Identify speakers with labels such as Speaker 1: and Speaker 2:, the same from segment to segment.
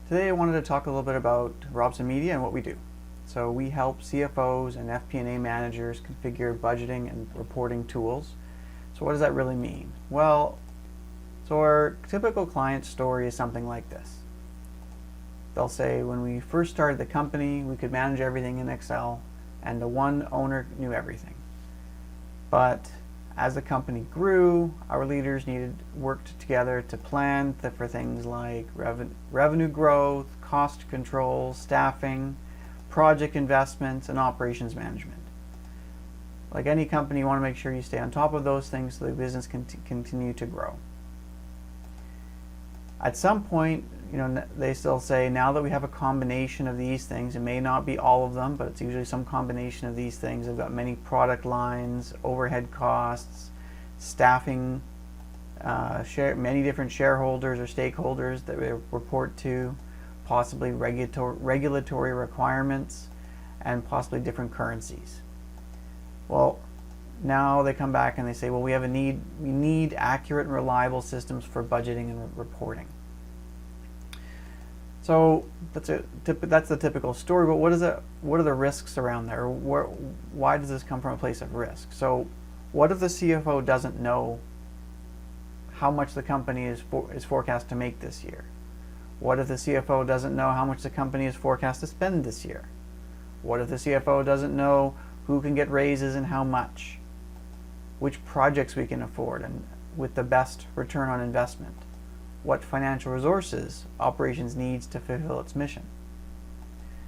Speaker 1: Today I wanted to talk a little bit about Robson Media and what we do. So we help CFOs and FP&A managers configure budgeting and reporting tools. So what does that really mean? Well, so our typical client story is something like this. They'll say, when we first started the company, we could manage everything in Excel and the one owner knew everything. But as the company grew, our leaders worked together to plan for things like revenue growth, cost control, staffing, project investments, and operations management. Like any company, you want to make sure you stay on top of those things so the business can continue to grow. At some point, they still say, now that we have a combination of these things, it may not be all of them, but it's usually some combination of these things. They've got many product lines, overhead costs, staffing, many different shareholders or stakeholders that they report to, possibly regulatory requirements, and possibly different currencies. Well, now they come back and they say, well, we need accurate and reliable systems for budgeting and reporting. So that's the typical story, but what are the risks around there? Why does this come from a place of risk? So what if the CFO doesn't know how much the company is forecast to make this year? What if the CFO doesn't know how much the company is forecast to spend this year? What if the CFO doesn't know who can get raises and how much? Which projects we can afford and with the best return on investment? What financial resources operations needs to fulfill its mission?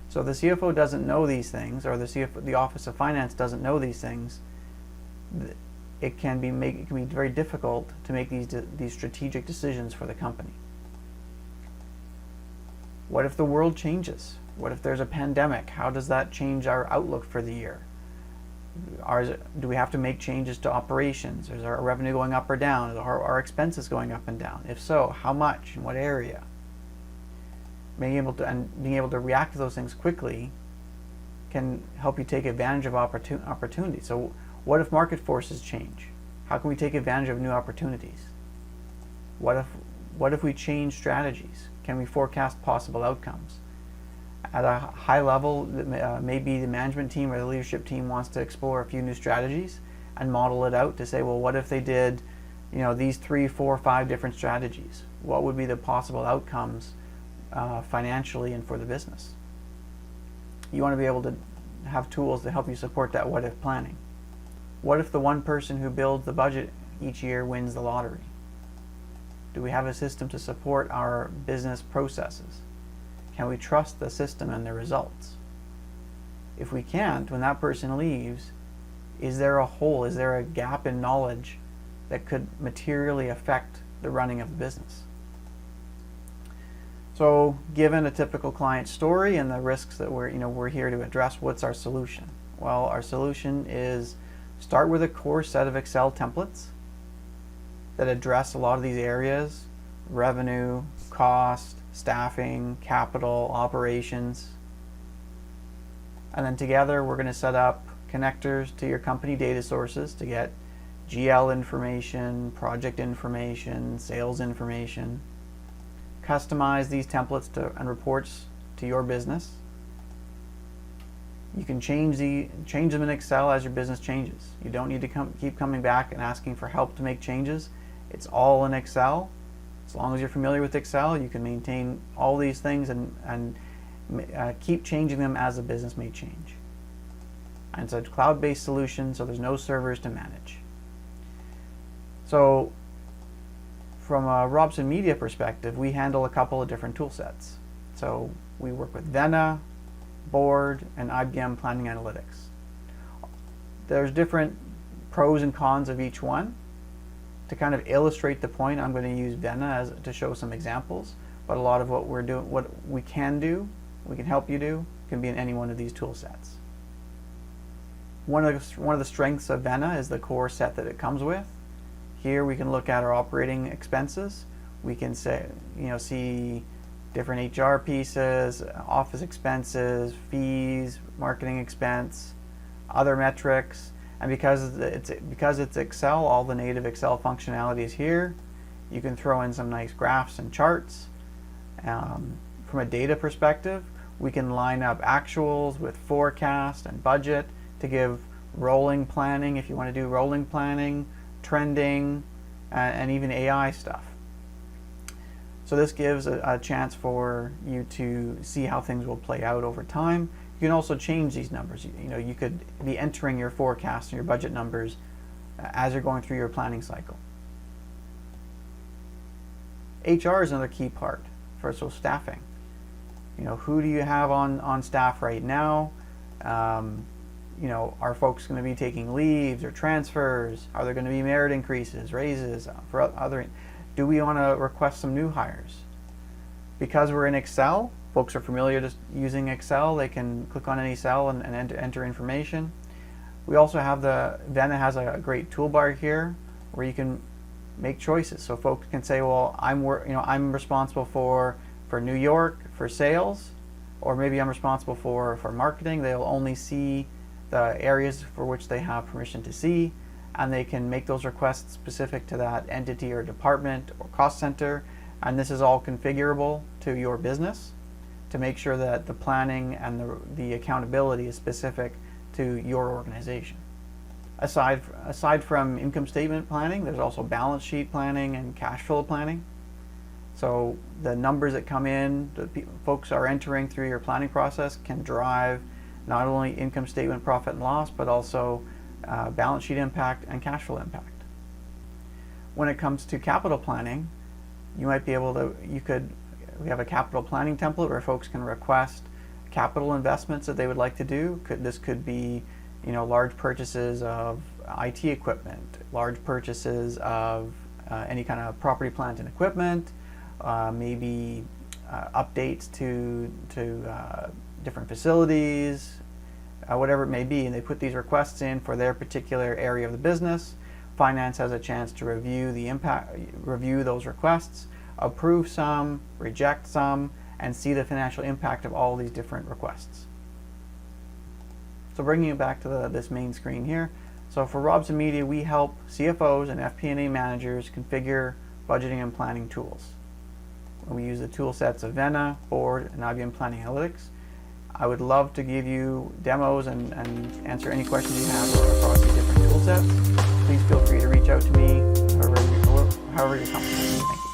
Speaker 1: So if the CFO doesn't know these things, or the Office of Finance doesn't know these things, it can be very difficult to make these strategic decisions for the company. What if the world changes? What if there's a pandemic? How does that change our outlook for the year? Do we have to make changes to operations? Is our revenue going up or down? Are our expenses going up and down? If so, how much? In what area? Being able to react to those things quickly can help you take advantage of opportunities. So what if market forces change? How can we take advantage of new opportunities? What if we change strategies? Can we forecast possible outcomes? At a high level, maybe the management team or the leadership team wants to explore a few new strategies and model it out to say, well, what if they did, these 3, 4, 5 different strategies? What would be the possible outcomes financially and for the business? You want to be able to have tools to help you support that what if planning. What if the one person who builds the budget each year wins the lottery? Do we have a system to support our business processes? Can we trust the system and the results? If we can't, when that person leaves, is there a hole, is there a gap in knowledge that could materially affect the running of the business? So given a typical client story and the risks that we're here to address, what's our solution? Well, our solution is start with a core set of Excel templates that address a lot of these areas: revenue, cost, staffing, capital, operations. And then together we're going to set up connectors to your company data sources to get GL information, project information, sales information. Customize these templates and reports to your business. You can change them in Excel as your business changes. You don't need to keep coming back and asking for help to make changes. It's all in Excel. As long as you're familiar with Excel, you can maintain all these things and keep changing them as the business may change. And it's a cloud-based solution, so there's no servers to manage. So from a Robson Media perspective, we handle a couple of different tool sets. So we work with Vena, Board, and IBM Planning Analytics. There's different pros and cons of each one. To kind of illustrate the point, I'm going to use Vena to show some examples, but a lot of what we can help you do, can be in any one of these tool sets. One of the strengths of Vena is the core set that it comes with. Here we can look at our operating expenses. We can see different HR pieces, office expenses, fees, marketing expense, other metrics. And because it's Excel, all the native Excel functionality is here. You can throw in some nice graphs and charts, from a data perspective, we can line up actuals with forecast and budget to give rolling planning, if you want to do rolling planning, trending, and even AI stuff. So this gives a chance for you to see how things will play out over time. You can also change these numbers. You could be entering your forecast and your budget numbers as you're going through your planning cycle. HR is another key part for staffing. Who do you have on staff right now? Are folks going to be taking leaves or transfers? Are there going to be merit increases, raises for other? Do we want to request some new hires? Because we're in Excel, folks are familiar just using Excel. They can click on any cell and enter information. We also have Vena has a great toolbar here where you can make choices. So folks can say, well, I'm responsible for New York for sales, or maybe I'm responsible for marketing. They'll only see the areas for which they have permission to see, and they can make those requests specific to that entity or department or cost center. And this is all configurable to your business to make sure that the planning and the accountability is specific to your organization. Aside from income statement planning, there's also balance sheet planning and cash flow planning. So the numbers that come in, folks are entering through your planning process can drive not only income statement profit and loss, but also balance sheet impact and cash flow impact. When it comes to capital planning, you might be able to, we have a capital planning template where folks can request capital investments that they would like to do. This could be, large purchases of IT equipment, large purchases of any kind of property, plant, and equipment, maybe updates to different facilities, whatever it may be, and they put these requests in for their particular area of the business. Finance has a chance to review those requests, approve some, reject some, and see the financial impact of all these different requests. So bringing it back to this main screen here. So for Robson Media, we help CFOs and FP&A managers configure budgeting and planning tools. We use the tool sets of Vena, Board, and IBM Planning Analytics. I would love to give you demos and answer any questions you have across these different tool sets. Please feel free to reach out to me however you're comfortable. Thank you.